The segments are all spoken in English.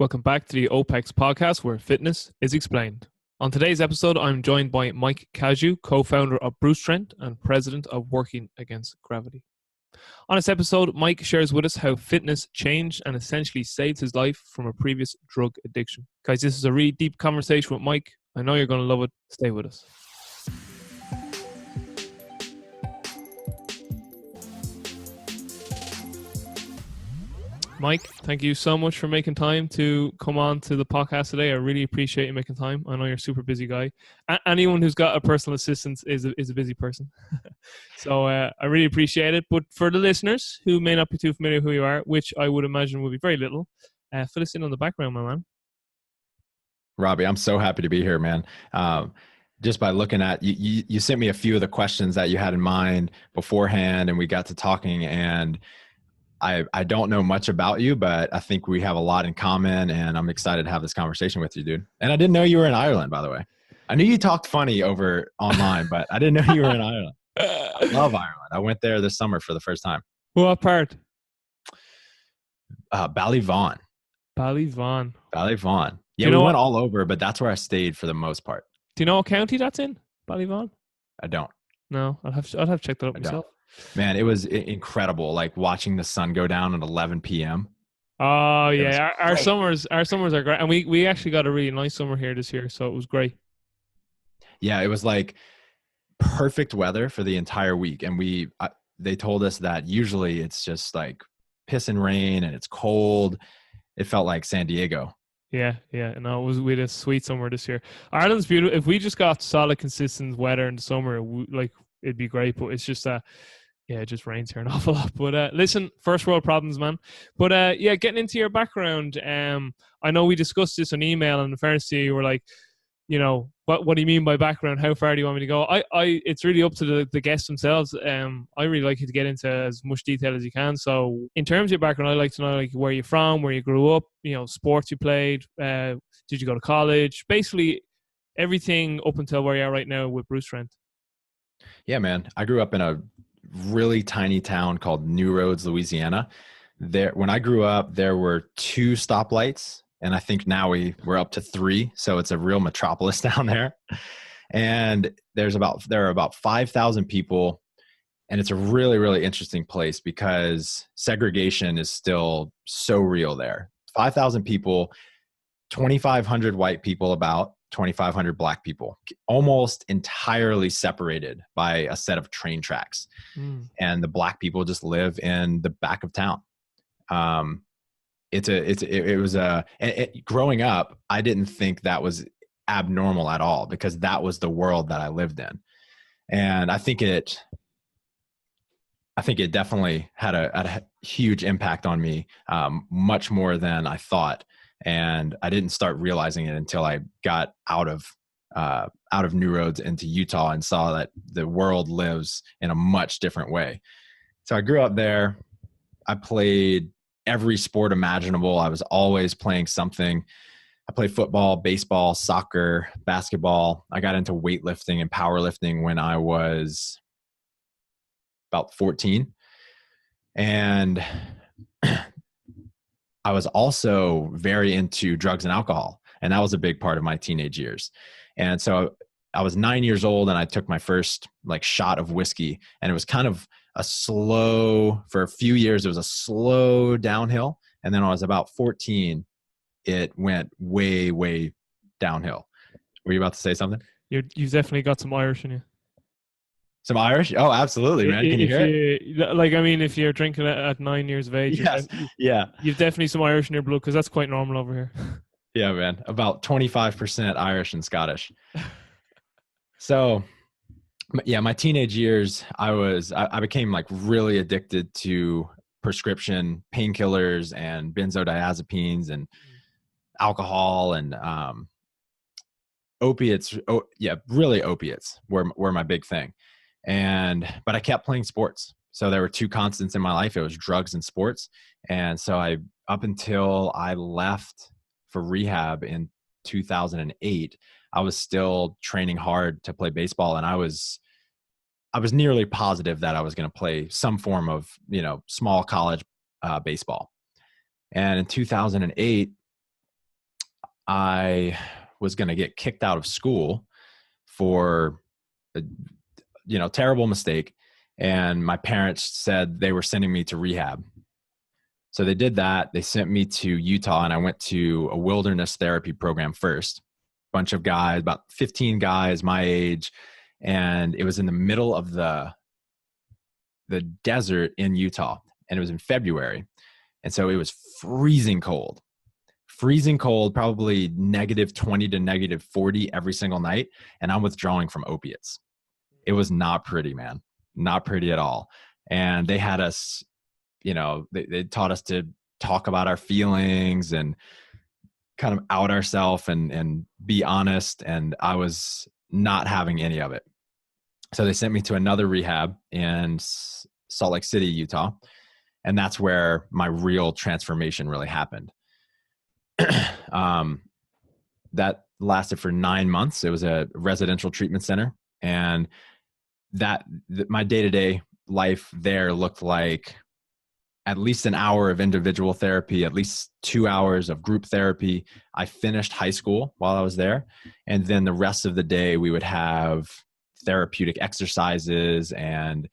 Welcome back to the OPEX podcast where fitness is explained. On today's episode, I'm joined by Mike Caju, co-founder of Bruce Trent and president of Working Against Gravity. On this episode, Mike shares with us how fitness changed and essentially saved his life from a previous drug addiction. Guys, this is a really deep conversation with Mike. I know you're going to love it. Stay with us. Mike, thank you so much for making time to come on to the podcast today. I really appreciate you making time. I know you're a super busy guy. Anyone who's got a personal assistant is a busy person. So I really appreciate it. But for the listeners who may not be too familiar who you are, which I would imagine will be very little, fill us in on the background, my man. Robbie, I'm so happy to be here, man. Just by looking at you sent me a few of the questions that you had in mind beforehand, and we got to talking, and I don't know much about you, but I think we have a lot in common, and I'm excited to have this conversation with you, dude. And I didn't know you were in Ireland, by the way. I knew you talked funny over online, but I didn't know you were in Ireland. I love Ireland. I went there this summer for the first time. What part? Ballyvaughan. Ballyvaughan. Ballyvaughan. Yeah, we went all over, but that's where I stayed for the most part. Do you know what county that's in? Ballyvaughan? I don't. No, I'll have to check that up myself. Man, it was incredible, like watching the sun go down at 11 p.m. Oh, yeah. Our summers are great. And we actually got a really nice summer here this year, so it was great. Yeah, it was like perfect weather for the entire week. And they told us that usually it's just like piss and rain and it's cold. It felt like San Diego. Yeah. No, we had a sweet summer this year. Ireland's beautiful. If we just got solid, consistent weather in the summer, it'd be great. But it's just it just rains here an awful lot. But listen, first world problems, man. But getting into your background, I know we discussed this on email, and in fairness to you were like, you know, what do you mean by background? How far do you want me to go? It's really up to the guests themselves. I really like you to get into as much detail as you can. So in terms of your background, I'd like to know like where you're from, where you grew up, you know, sports you played, did you go to college? Basically everything up until where you are right now with Bruce Trent. Yeah, man. I grew up in a really tiny town called New Roads, Louisiana. When I grew up, there were 2 stoplights, and I think now we're up to 3. So it's a real metropolis down there. And there are about 5,000 people, and it's a really, really interesting place because segregation is still so real there. 5,000 people, 2,500 white people, about 2,500 black people, almost entirely separated by a set of train tracks. And the black people just live in the back of town. Growing up, I didn't think that was abnormal at all because that was the world that I lived in. And I think it definitely had a huge impact on me, much more than I thought. And I didn't start realizing it until I got out of New Roads into Utah and saw that the world lives in a much different way. So I grew up there. I played every sport imaginable. I was always playing something. I played football, baseball, soccer, basketball. I got into weightlifting and powerlifting when I was about 14. And I was also very into drugs and alcohol, and that was a big part of my teenage years. And so I was 9 years old and I took my first shot of whiskey, and it was kind of for a few years, it was a slow downhill. And then when I was about 14, it went way, way downhill. Were you about to say something? You've definitely got some Irish in you. Some Irish? Oh, absolutely, man. Can you hear it? If you're drinking at 9 years of age, yes. Yeah, you've definitely some Irish in your blood because that's quite normal over here. Yeah, man. About 25% Irish and Scottish. So, yeah, my teenage years, I became really addicted to prescription painkillers and benzodiazepines and alcohol and opiates. Really opiates were my big thing. But I kept playing sports. So there were 2 constants in my life. It was drugs and sports. And so up until I left for rehab in 2008, I was still training hard to play baseball. And I was nearly positive that I was going to play some form of, small college baseball. And in 2008, I was going to get kicked out of school for a, terrible mistake. And my parents said they were sending me to rehab. So they did that. They sent me to Utah, and I went to a wilderness therapy program first. Bunch of guys, about 15 guys my age. And it was in the middle of the desert in Utah, and it was in February. And so it was freezing cold, probably -20 to -40 every single night. And I'm withdrawing from opiates. It was not pretty, man. Not pretty at all. And they had us, they taught us to talk about our feelings and kind of out ourselves and be honest. And I was not having any of it. So they sent me to another rehab in Salt Lake City, Utah. And that's where my real transformation really happened. That lasted for 9 months. It was a residential treatment center. And my day-to-day life there looked like at least an hour of individual therapy, at least 2 hours of group therapy. I finished high school while I was there. And then the rest of the day, we would have therapeutic exercises and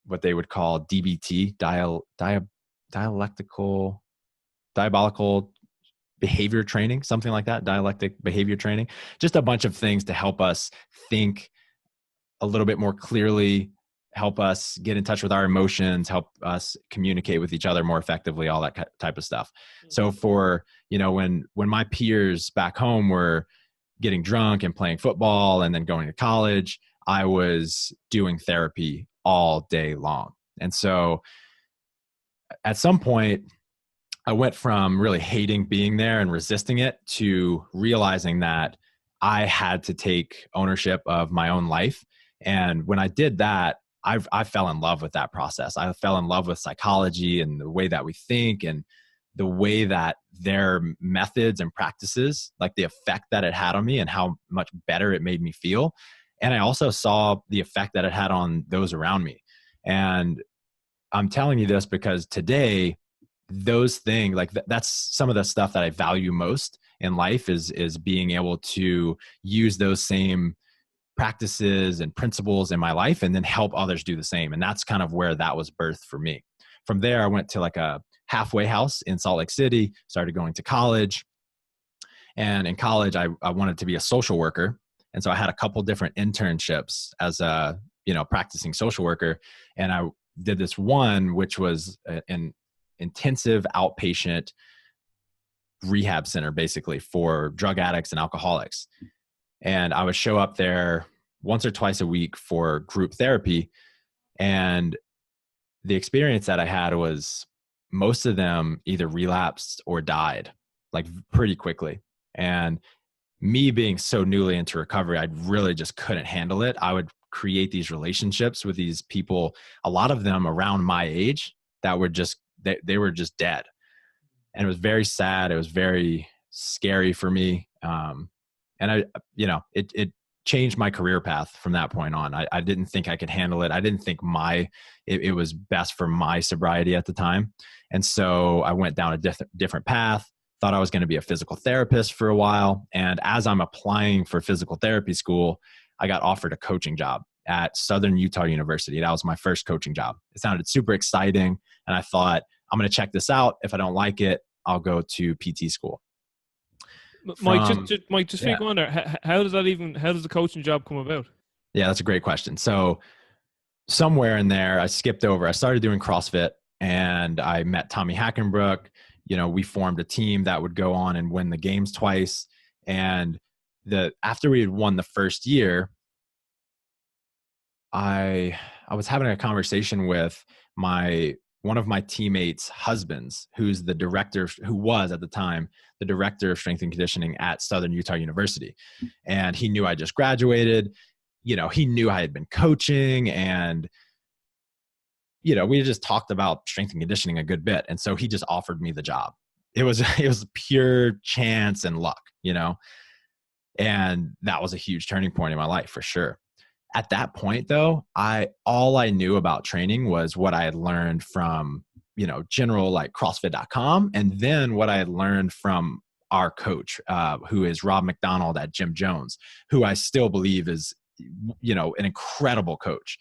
what they would call DBT, diabolical behavior training, something like that, dialectic behavior training, just a bunch of things to help us think a little bit more clearly, help us get in touch with our emotions, help us communicate with each other more effectively, all that type of stuff. So for, when my peers back home were getting drunk and playing football and then going to college, I was doing therapy all day long. And so at some point, I went from really hating being there and resisting it to realizing that I had to take ownership of my own life. And when I did that, I fell in love with that process. I fell in love with psychology and the way that we think and the way that their methods and practices, like the effect that it had on me and how much better it made me feel. And I also saw the effect that it had on those around me. And I'm telling you this because today, those things, like that's some of the stuff that I value most in life is being able to use those same practices and principles in my life and then help others do the same. And that's kind of where that was birthed for me. From there, I went to like a halfway house in Salt Lake City, started going to college. And in college, I wanted to be a social worker. And so I had a couple different internships as a, practicing social worker. And I did this one, which was an intensive outpatient rehab center, basically for drug addicts and alcoholics. And I would show up there once or twice a week for group therapy. And the experience that I had was most of them either relapsed or died like pretty quickly. And me being so newly into recovery, I really just couldn't handle it. I would create these relationships with these people, a lot of them around my age that were just, they were just dead. And it was very sad. It was very scary for me. And it changed my career path from that point on. I didn't think I could handle it. I didn't think it was best for my sobriety at the time. And so I went down a different path, thought I was going to be a physical therapist for a while. And as I'm applying for physical therapy school, I got offered a coaching job at Southern Utah University. That was my first coaching job. It sounded super exciting. And I thought, I'm going to check this out. If I don't like it, I'll go to PT school. Mike, just yeah. Go on there. How does the coaching job come about? Yeah, that's a great question. So somewhere in there, I skipped over. I started doing CrossFit and I met Tommy Hackenbrook. We formed a team that would go on and win the games twice. And after we had won the first year, I was having a conversation with one of my teammates' husbands, who was at the time the director of strength and conditioning at Southern Utah University. And he knew I just graduated. He knew I had been coaching, and we just talked about strength and conditioning a good bit. And so he just offered me the job. It was pure chance and luck, and that was a huge turning point in my life for sure. At that point though, all I knew about training was what I had learned from, general like CrossFit.com. And then what I had learned from our coach, who is Rob McDonald at Jim Jones, who I still believe is, an incredible coach.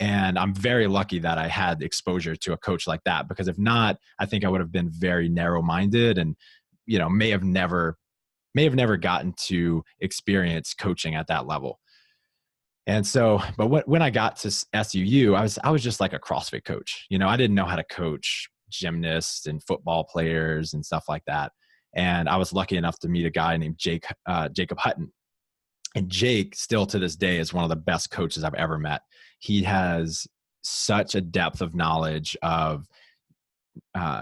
And I'm very lucky that I had exposure to a coach like that, because if not, I think I would have been very narrow-minded and, may have never gotten to experience coaching at that level. And so, but when I got to SUU, I was just like a CrossFit coach. I didn't know how to coach gymnasts and football players and stuff like that. And I was lucky enough to meet a guy named Jacob Hutton. And Jake, still to this day, is one of the best coaches I've ever met. He has such a depth of knowledge of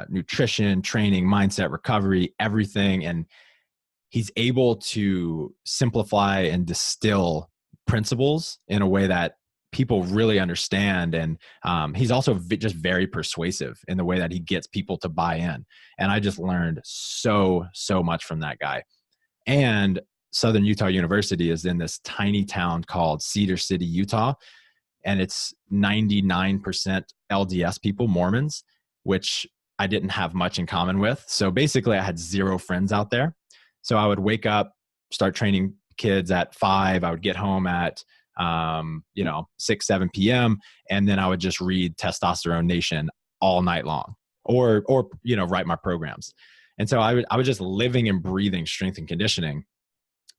nutrition, training, mindset, recovery, everything. And he's able to simplify and distill principles in a way that people really understand. And he's also just very persuasive in the way that he gets people to buy in. And I just learned so much from that guy. And Southern Utah University is in this tiny town called Cedar City, Utah. And it's 99% LDS people, Mormons, which I didn't have much in common with. So basically I had zero friends out there. So I would wake up, start training kids at 5. I would get home at 6, 7 p.m. And then I would just read Testosterone Nation all night long, or write my programs. And so I was just living and breathing strength and conditioning.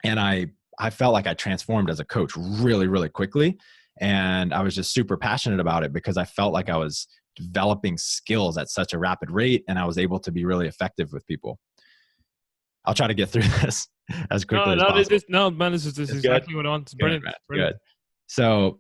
And I felt like I transformed as a coach really, really quickly. And I was just super passionate about it because I felt like I was developing skills at such a rapid rate, and I was able to be really effective with people. I'll try to get through this as quickly as possible. This is exactly what I want. It's brilliant. Good. So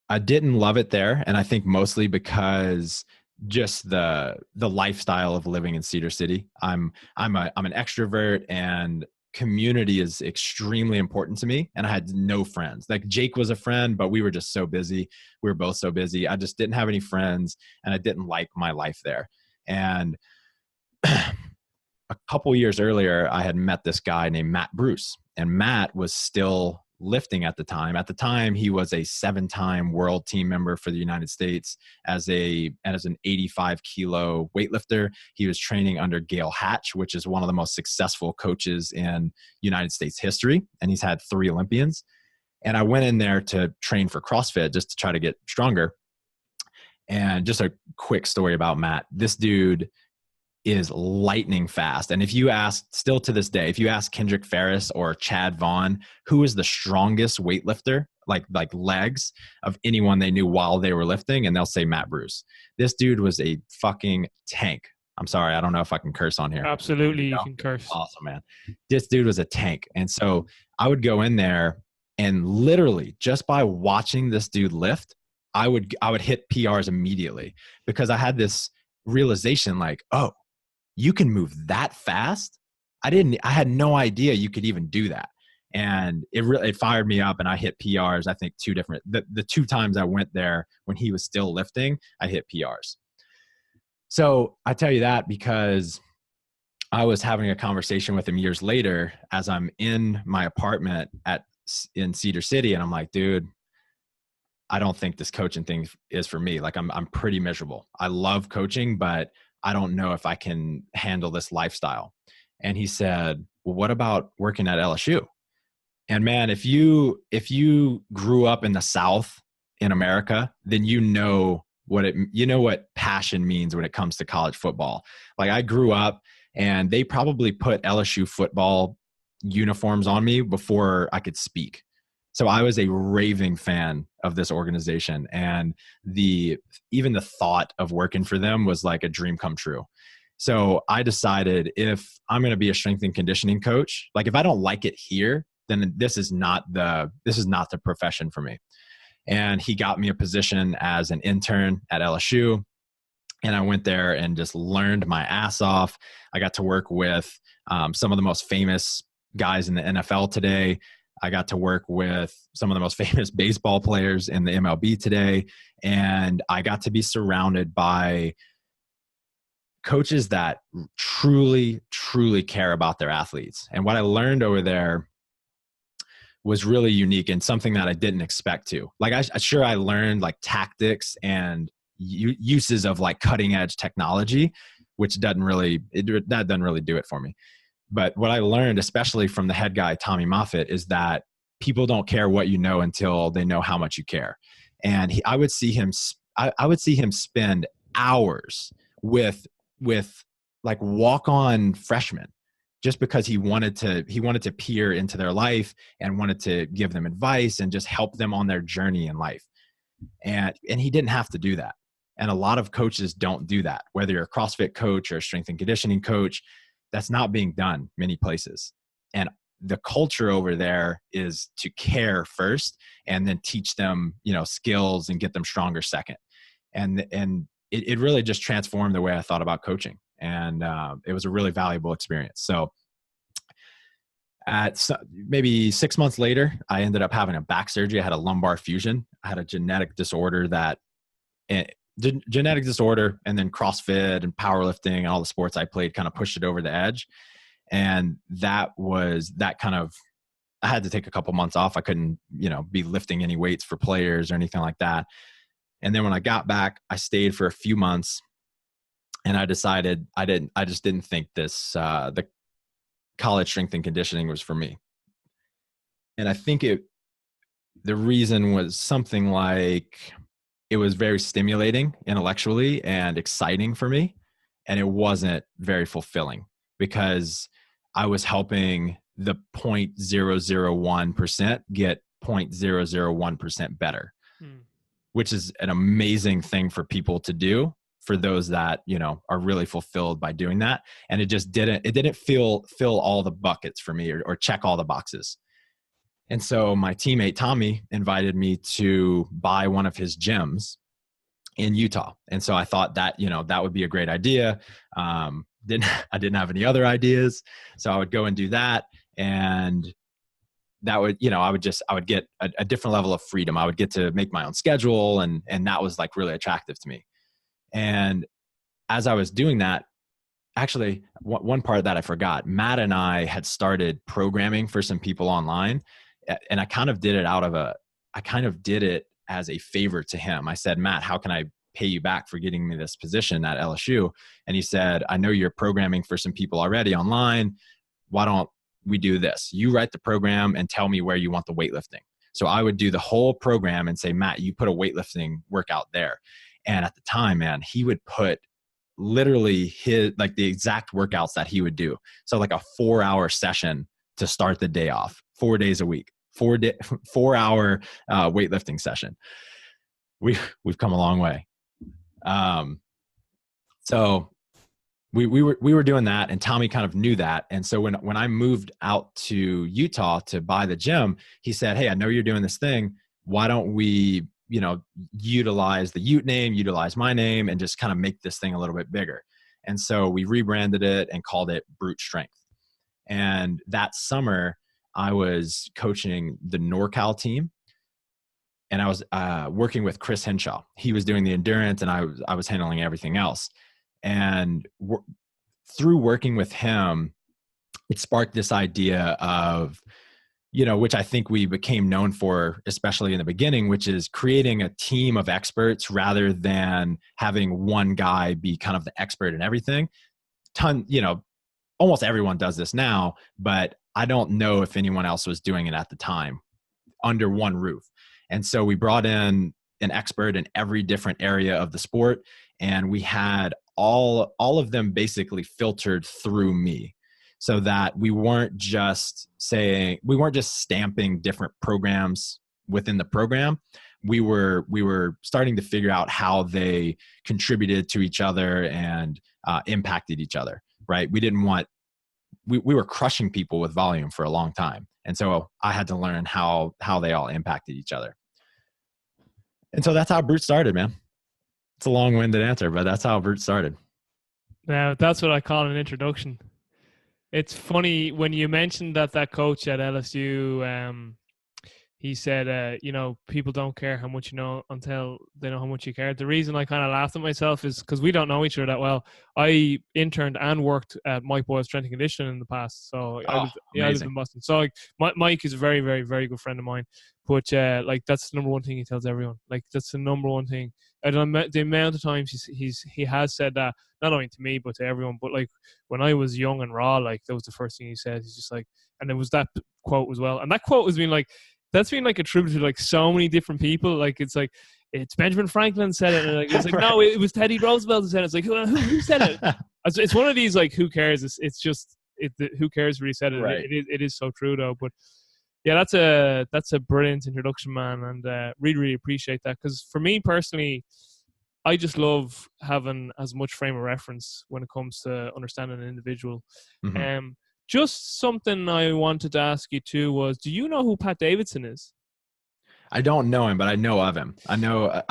I didn't love it there. And I think mostly because just the lifestyle of living in Cedar City. I'm an extrovert, and community is extremely important to me. And I had no friends. Like Jake was a friend, but we were just so busy. We were both so busy. I just didn't have any friends, and I didn't like my life there. And a couple years earlier, I had met this guy named Matt Bruce, and Matt was still lifting at the time. At the time, he was a 7-time world team member for the United States as an 85 kilo weightlifter. He was training under Gail Hatch, which is one of the most successful coaches in United States history. And he's had 3 Olympians. And I went in there to train for CrossFit just to try to get stronger. And just a quick story about Matt. This dude is lightning fast. And if you ask, still to this day, if you ask Kendrick Ferris or Chad Vaughn, who is the strongest weightlifter, like legs, of anyone they knew while they were lifting, and they'll say Matt Bruce. This dude was a fucking tank. I'm sorry, I don't know if I can curse on here. Absolutely, you can curse. Awesome, man. This dude was a tank. And so I would go in there, and literally just by watching this dude lift, I would hit PRs immediately, because I had this realization like, oh, you can move that fast? I had no idea you could even do that. And it fired me up, and I hit PRs. I think the 2 times I went there when he was still lifting, I hit PRs. So I tell you that because I was having a conversation with him years later as I'm in my apartment in Cedar City. And I'm like, dude, I don't think this coaching thing is for me. Like I'm pretty miserable. I love coaching, but I don't know if I can handle this lifestyle. And he said, well, what about working at LSU? And man, if you grew up in the South in America, then you know what passion means when it comes to college football. Like I grew up, and they probably put LSU football uniforms on me before I could speak. So I was a raving fan of this organization, and even the thought of working for them was like a dream come true. So I decided, if I'm going to be a strength and conditioning coach, like if I don't like it here, then this is not the profession for me. And he got me a position as an intern at LSU. And I went there and just learned my ass off. I got to work with some of the most famous guys in the NFL today. I got to work with some of the most famous baseball players in the MLB today. And I got to be surrounded by coaches that truly, truly care about their athletes. And what I learned over there was really unique and something that I didn't expect to. Like I learned like tactics and uses of like cutting edge technology, which that doesn't really do it for me. But what I learned, especially from the head guy, Tommy Moffitt, is that people don't care what you know until they know how much you care. And I would see him spend hours with like walk-on freshmen, just because he wanted to peer into their life and wanted to give them advice and just help them on their journey in life. And he didn't have to do that. And a lot of coaches don't do that. Whether you're a CrossFit coach or a strength and conditioning coach, that's not being done many places. And the culture over there is to care first and then teach them, skills and get them stronger second. And it really just transformed the way I thought about coaching. And it was a really valuable experience. So maybe 6 months later, I ended up having a back surgery. I had a lumbar fusion. I had a genetic disorder and then CrossFit and powerlifting and all the sports I played kind of pushed it over the edge. And I had to take a couple months off. I couldn't, be lifting any weights for players or anything like that. And then when I got back, I stayed for a few months, and I decided I just didn't think the college strength and conditioning was for me. And I think the reason was something like, it was very stimulating intellectually and exciting for me. And it wasn't very fulfilling, because I was helping the 0.001% get 0.001% better, which is an amazing thing for people to do, for those that, are really fulfilled by doing that. And it didn't fill all the buckets for me or check all the boxes. And so my teammate, Tommy, invited me to buy one of his gyms in Utah. And so I thought that, that would be a great idea. I didn't have any other ideas. So I would go and do that. And that would, I would get a different level of freedom. I would get to make my own schedule. And that was like really attractive to me. And as I was doing that, actually, one part that I forgot, Matt and I had started programming for some people online. And I kind of did it as a favor to him. I said, Matt, how can I pay you back for getting me this position at LSU? And he said, I know you're programming for some people already online. Why don't we do this? You write the program and tell me where you want the weightlifting. So I would do the whole program and say, Matt, you put a weightlifting workout there. And at the time, man, he would put literally the exact workouts that he would do. So like a 4-hour session to start the day off, 4 days a week, 4-hour weightlifting session. We've come a long way. So we were doing that, and Tommy kind of knew that. And so when I moved out to Utah to buy the gym, he said, hey, I know you're doing this thing. Why don't we, utilize the Ute name, utilize my name, and just kind of make this thing a little bit bigger. And so we rebranded it and called it Brute Strength. And that summer, I was coaching the NorCal team, and I was working with Chris Henshaw. He was doing the endurance, and I was handling everything else. And through working with him, it sparked this idea of, which I think we became known for, especially in the beginning, which is creating a team of experts rather than having one guy be kind of the expert in everything. Almost everyone does this now, but I don't know if anyone else was doing it at the time under one roof. And so we brought in an expert in every different area of the sport, and we had all of them basically filtered through me, so that we weren't just stamping different programs within the program. We were starting to figure out how they contributed to each other and impacted each other, right? We were crushing people with volume for a long time. And so I had to learn how they all impacted each other. And so that's how Brute started, man. It's a long-winded answer, but that's how Brute started. Now, that's what I call an introduction. It's funny when you mentioned that coach at LSU, he said, you know, people don't care how much you know until they know how much you care. The reason I kind of laughed at myself is because we don't know each other that well. I interned and worked at Mike Boyle's Strength and Conditioning in the past. So Oh, I lived amazing. in Boston. So like, Mike is a very, very, very good friend of mine. But like, that's the number one thing he tells everyone. Like, that's the number one thing. I don't know the amount of times he has said that, not only to me but to everyone. But like, when I was young and raw, like, that was the first thing he said. He's just like, and there was that quote as well. And that quote has been like, that's been like attributed to like so many different people. Like, it's like, it's Benjamin Franklin said it, and like, it's like Right. no, it was Teddy Roosevelt who said it. It's like, who said it? It's one of these like, who cares? It's just who cares really said it. Right. It is so true though. But yeah, that's a brilliant introduction, man, and really, really appreciate that, because for me personally, I just love having as much frame of reference when it comes to understanding an individual. Mhm. Just something I wanted to ask you too was, do you know who Pat Davidson is? I don't know him, but I know of him. I know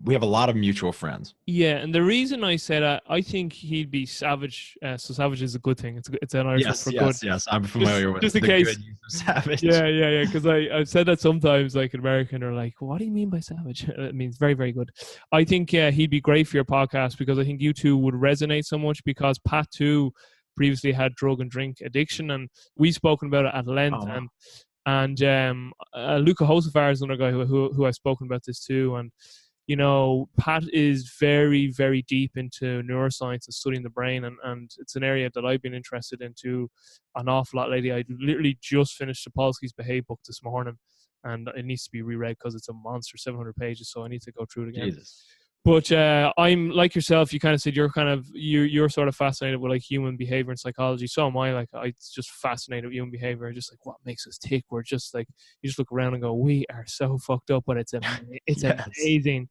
we have a lot of mutual friends. Yeah, and the reason I said I think he'd be savage. So savage is a good thing. It's an Irish word Yes, for good. yes. I'm familiar with Just in the case. good use of savage. Yeah. Because I've said that sometimes, like in American, are like, what do you mean by savage? It means very, very good. I think he'd be great for your podcast, because I think you two would resonate so much, because Pat too previously had drug and drink addiction, and we've spoken about it at length. Oh, wow. And Luca Hosefar is another guy who I've spoken about this too. And you know, Pat is very, very deep into neuroscience and studying the brain, and it's an area that I've been interested into an awful lot lately. I literally just finished Sapolsky's Behave book this morning, and it needs to be reread because it's a monster, 700 pages, so I need to go through it again. Jesus. But I'm like yourself. You kind of said you're sort of fascinated with like human behavior and psychology. So am I. Like, I just fascinated with human behavior. Just like, what makes us tick. We're just like, you just look around and go, we are so fucked up, but it's Yes. amazing.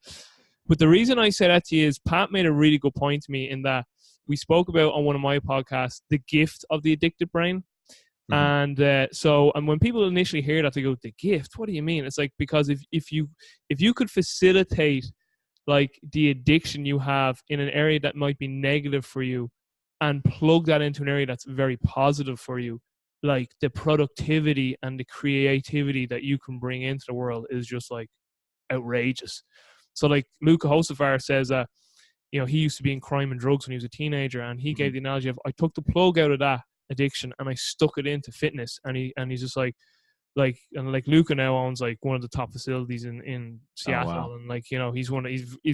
But the reason I say that to you is Pat made a really good point to me, in that we spoke about on one of my podcasts the gift of the addicted brain. Mhm. And when people initially hear that, they go, the gift, what do you mean? It's like, because if you could facilitate like the addiction you have in an area that might be negative for you, and plug that into an area that's very positive for you, like the productivity and the creativity that you can bring into the world is just like outrageous. So like Luca Hosefar says that, you know, he used to be in crime and drugs when he was a teenager, and he gave the analogy of, I took the plug out of that addiction and I stuck it into fitness. And he's just like Luca now owns like one of the top facilities in Seattle. Oh, wow. And like, you know, he's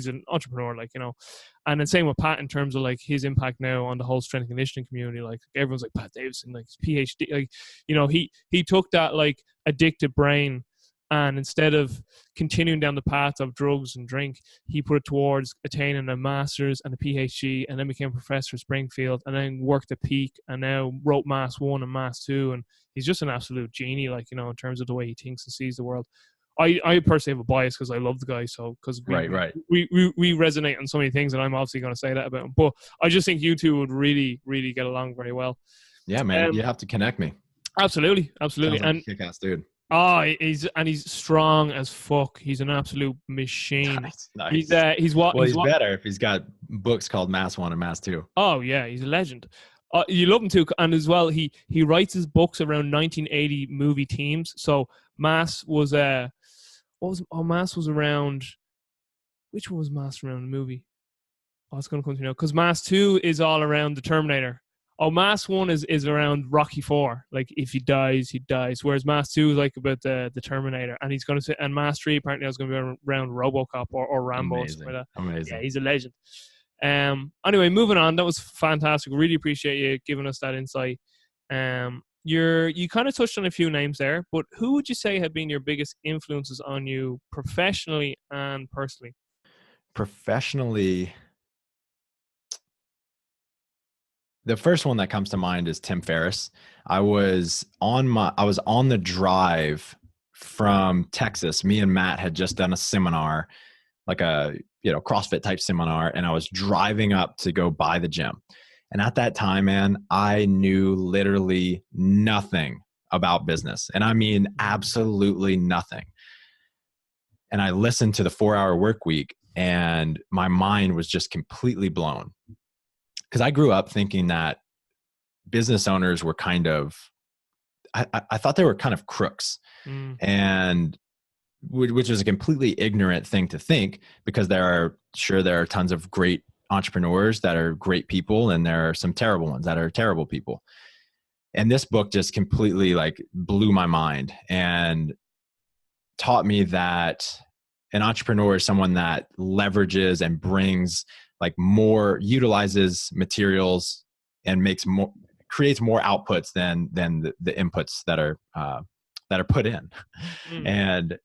an entrepreneur, like, you know. And then same with Pat in terms of like his impact now on the whole strength and conditioning community. Like, everyone's like, Pat Davidson, like his PhD, like, you know, he took that like addicted brain, and instead of continuing down the path of drugs and drink, he put it towards attaining a master's and a PhD, and then became a professor at Springfield, and then worked at Peak, and now wrote Mass 1 and Mass 2. And he's just an absolute genie, like, you know, in terms of the way he thinks and sees the world. I personally have a bias because I love the guy, so because Right. we resonate on so many things, and I'm obviously going to say that about him. But I just think you two would really, really get along very well. Yeah, man. You have to connect me. Absolutely. Sounds like And a kick-ass dude. oh, he's strong as fuck. He's an absolute machine. Nice. He's He's better if he's got books called Mass 1 and Mass 2. Oh yeah, he's a legend. You love him too, and as well, he writes his books around 1980 movie themes. So Mass was Mass was around. Which one was Mass around the movie? Oh, it's going to come to me now, because Mass 2 is all around the Terminator. Oh, Mass 1 is around Rocky 4. Like, if he dies, he dies. Whereas Mass 2 is like about the Terminator. And he's going to say, and Mass 3 apparently is going to be around RoboCop or Rambo or something like that. Amazing. Yeah, he's a legend. Anyway, moving on. That was fantastic. Really appreciate you giving us that insight. You kind of touched on a few names there, but who would you say have been your biggest influences on you professionally and personally? Professionally, the first one that comes to mind is Tim Ferriss. I was on the drive from Texas. Me and Matt had just done a seminar, like a, you know, CrossFit type seminar, and I was driving up to go by the gym. And at that time, man, I knew literally nothing about business. And I mean, absolutely nothing. And I listened to the 4-Hour Work Week, and my mind was just completely blown. Because I grew up thinking that business owners were kind of I thought they were kind of crooks, Mm. and which is a completely ignorant thing to think, because there are tons of great entrepreneurs that are great people, and there are some terrible ones that are terrible people. And this book just completely like blew my mind and taught me that an entrepreneur is someone that leverages and brings like more, utilizes materials and creates more outputs than the inputs that are put in. Mm. And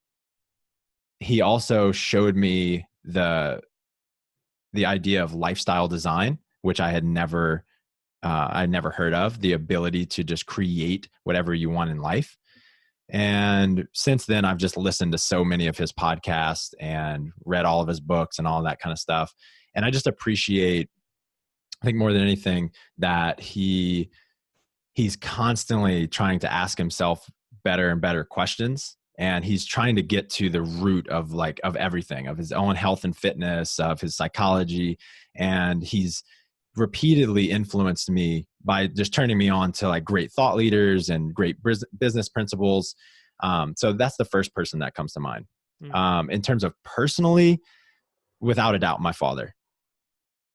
he also showed me the idea of lifestyle design, which I never heard of, the ability to just create whatever you want in life. And since then, I've just listened to so many of his podcasts and read all of his books and all that kind of stuff. And I just appreciate, I think more than anything, that he's constantly trying to ask himself better and better questions. And he's trying to get to the root of everything, of his own health and fitness, of his psychology. And he's repeatedly influenced me by just turning me on to like great thought leaders and great business principles. So that's the first person that comes to mind. In terms of personally, without a doubt, my father.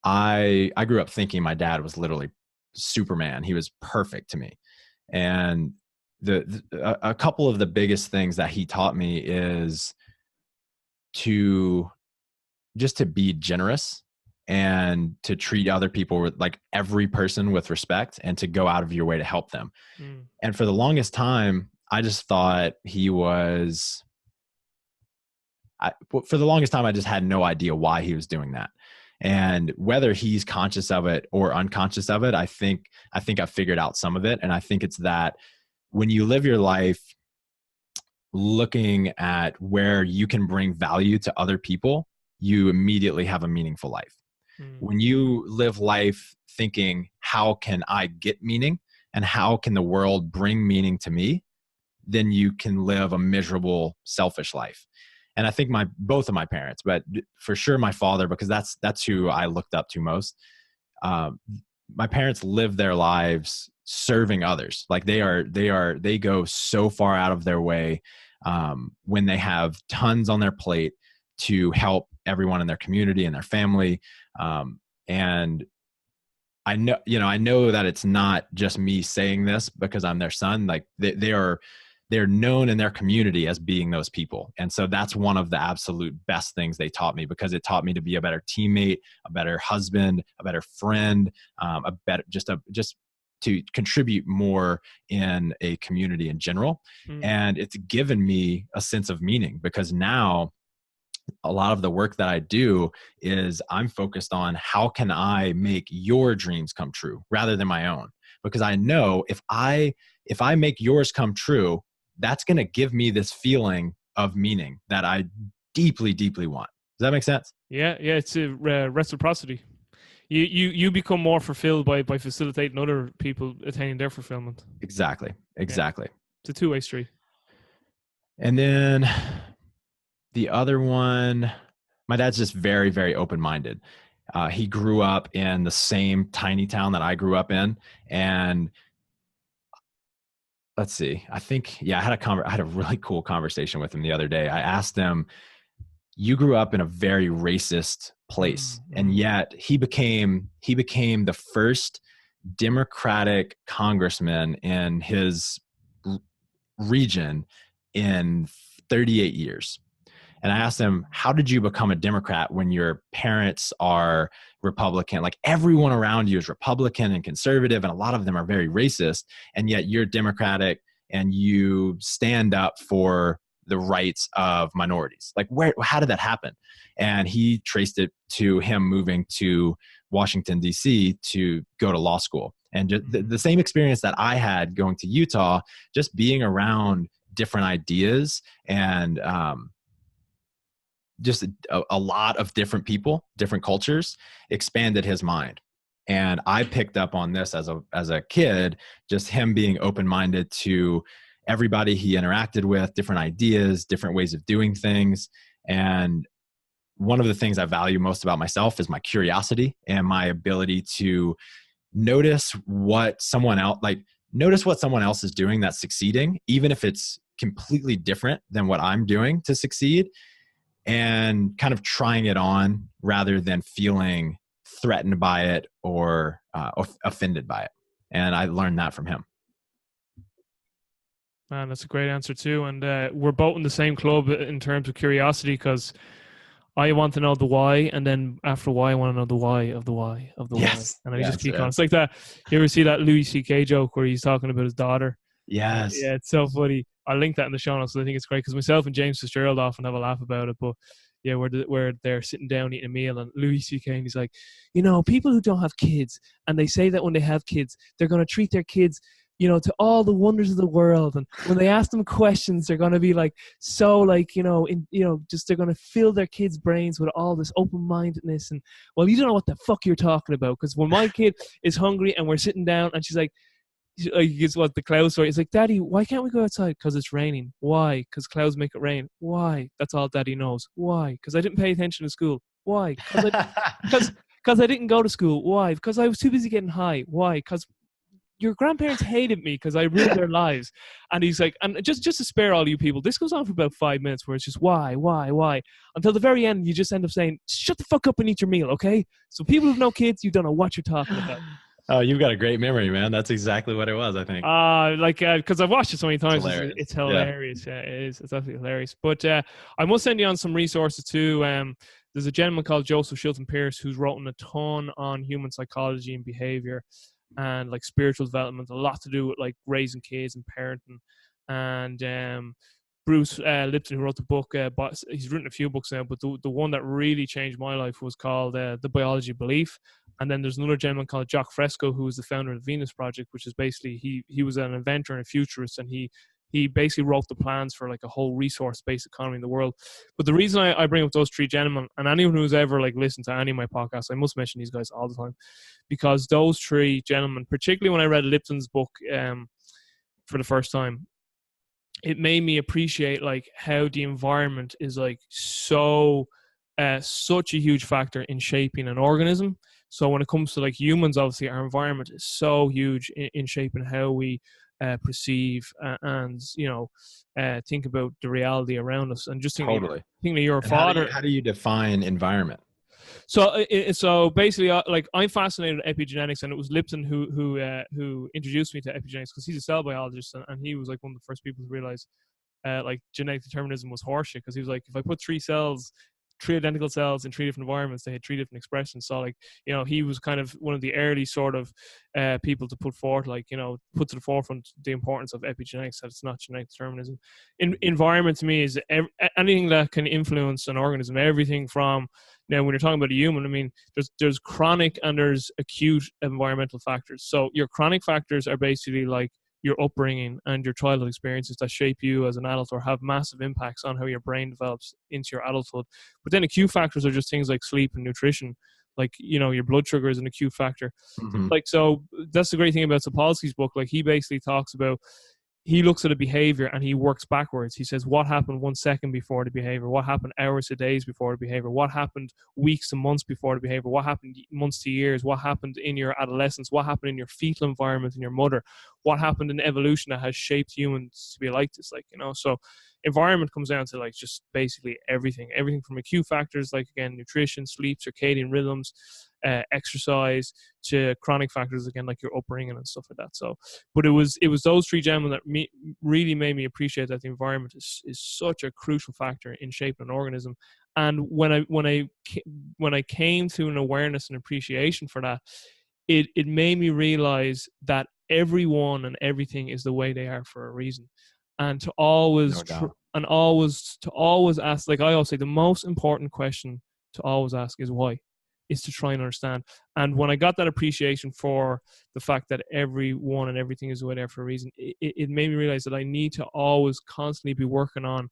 I grew up thinking my dad was literally Superman. He was perfect to me. And a couple of the biggest things that he taught me is to be generous and to treat other people with, like, every person with respect, and to go out of your way to help them. And for the longest time, I just thought he was, for the longest time, I just had no idea why he was doing that. And whether he's conscious of it or unconscious of it, I think I've figured out some of it. And I think it's that when you live your life looking at where you can bring value to other people, you immediately have a meaningful life. When you live life thinking, how can I get meaning and how can the world bring meaning to me, then you can live a miserable, selfish life. And I think both of my parents, but for sure my father, because that's who I looked up to most. My parents live their lives serving others. Like they go so far out of their way when they have tons on their plate to help everyone in their community and their family. And I know that it's not just me saying this because I'm their son. Like they're known in their community as being those people. And so that's one of the absolute best things they taught me, because it taught me to be a better teammate, a better husband, a better friend, just to contribute more in a community in general. And it's given me a sense of meaning, because now a lot of the work that I do is I'm focused on how can I make your dreams come true rather than my own, because I know if I make yours come true, that's going to give me this feeling of meaning that I deeply, deeply want. Does that make sense? Yeah. It's a reciprocity. You become more fulfilled by facilitating other people attaining their fulfillment. Exactly. Yeah. It's a two-way street. And then the other one, my dad's just very, very open-minded. He grew up in the same tiny town that I grew up in. And let's see, I had a really cool conversation with him the other day. I asked him, you grew up in a very racist place, and yet he became the first Democratic congressman in his region in 38 years. And I asked him, how did you become a Democrat when your parents are Republican? Like, everyone around you is Republican and conservative, and a lot of them are very racist, and yet you're Democratic and you stand up for the rights of minorities. Like, how did that happen? And he traced it to him moving to Washington, D.C. to go to law school. And just the same experience that I had going to Utah, just being around different ideas and just a lot of different people, different cultures, expanded his mind. And I picked up on this as a kid, just him being open-minded to everybody he interacted with, different ideas, different ways of doing things. And one of the things I value most about myself is my curiosity and my ability to notice what someone else, like notice what someone else is doing that's succeeding, even if it's completely different than what I'm doing to succeed, and kind of trying it on rather than feeling threatened by it or offended by it. And I learned that from him. Man, that's a great answer too. And we're both in the same club in terms of curiosity, because I want to know the why, and then after why, I want to know the why of the why of the Yes. why. And I Yes, just keep yeah. going. It's like that. You ever see that Louis C.K. joke where he's talking about his daughter? Yes. Yeah, it's so funny. I'll link that in the show notes. I think it's great because myself and James Fitzgerald often have a laugh about it. But yeah, we're there sitting down eating a meal, and Louis C.K. and he's like, you know, people who don't have kids, and they say that when they have kids, they're going to treat their kids, you know, to all the wonders of the world. And when they ask them questions, they're going to be like, so like, just they're going to fill their kids' brains with all this open-mindedness. And well, you don't know what the fuck you're talking about. Because when my kid is hungry and we're sitting down and she's like, guess what, the cloud story. It's like, Daddy, why can't we go outside? Because it's raining. Why? Because clouds make it rain. Why? That's all Daddy knows. Why? Because I didn't pay attention to school. Why? Because I didn't go to school. Why? Because I was too busy getting high. Why? Because your grandparents hated me because I ruined their lives. And he's like, and just to spare all you people, this goes on for about 5 minutes where it's just why, until the very end. You just end up saying, shut the fuck up and eat your meal, okay? So people who've no kids, you don't know what you're talking about. Oh, you've got a great memory, man. That's exactly what it was, I think. Because I've watched it so many times. It's hilarious. Yeah. Yeah, it is. It's absolutely hilarious. But I must send you on some resources too. There's a gentleman called Joseph Shilton Pearce who's written a ton on human psychology and behavior and like spiritual development, a lot to do with like raising kids and parenting. And Bruce Lipton, who wrote the book, he's written a few books now, but the one that really changed my life was called The Biology of Belief. And then there's another gentleman called Jacques Fresco, who is the founder of the Venus Project, which is basically he was an inventor and a futurist, and he basically wrote the plans for like a whole resource-based economy in the world. But the reason I bring up those three gentlemen, and anyone who's ever like listened to any of my podcasts, I must mention these guys all the time, because those three gentlemen, particularly when I read Lipton's book for the first time, it made me appreciate like how the environment is like such a huge factor in shaping an organism. So when it comes to like humans, obviously our environment is so huge in shaping how we perceive and think about the reality around us. And just think Totally. Think of your And father. How do you define environment? So basically, like I'm fascinated with epigenetics, and it was Lipton who introduced me to epigenetics because he's a cell biologist, and he was like one of the first people to realize like genetic determinism was horseshit, because he was like, if I put three identical cells in three different environments, they had three different expressions. So like, he was kind of one of the early sort of people to put forth, like, put to the forefront the importance of epigenetics, that it's not genetic determinism. Environment to me is anything that can influence an organism, everything from, now when you're talking about a human, I mean, there's chronic and there's acute environmental factors. So your chronic factors are basically like your upbringing and your childhood experiences that shape you as an adult or have massive impacts on how your brain develops into your adulthood. But then acute factors are just things like sleep and nutrition. Like, your blood sugar is an acute factor. Mm-hmm. Like, so that's the great thing about Sapolsky's book. Like, he basically talks about, he looks at a behavior and he works backwards. He says, what happened 1 second before the behavior? What happened hours to days before the behavior? What happened weeks to months before the behavior? What happened months to years? What happened in your adolescence? What happened in your fetal environment in your mother? What happened in evolution that has shaped humans to be like this? Like, so environment comes down to like just basically everything from acute factors, like again, nutrition, sleep, circadian rhythms, exercise, to chronic factors, again, like your upbringing and stuff like that. So, but it was those three gentlemen that really made me appreciate that the environment is such a crucial factor in shaping an organism. And when I came to an awareness and appreciation for that, it made me realize that everyone and everything is the way they are for a reason. And to always ask, like I always say, the most important question to always ask is why, is to try and understand. And when I got that appreciation for the fact that everyone and everything is the way there for a reason, it made me realize that I need to always constantly be working on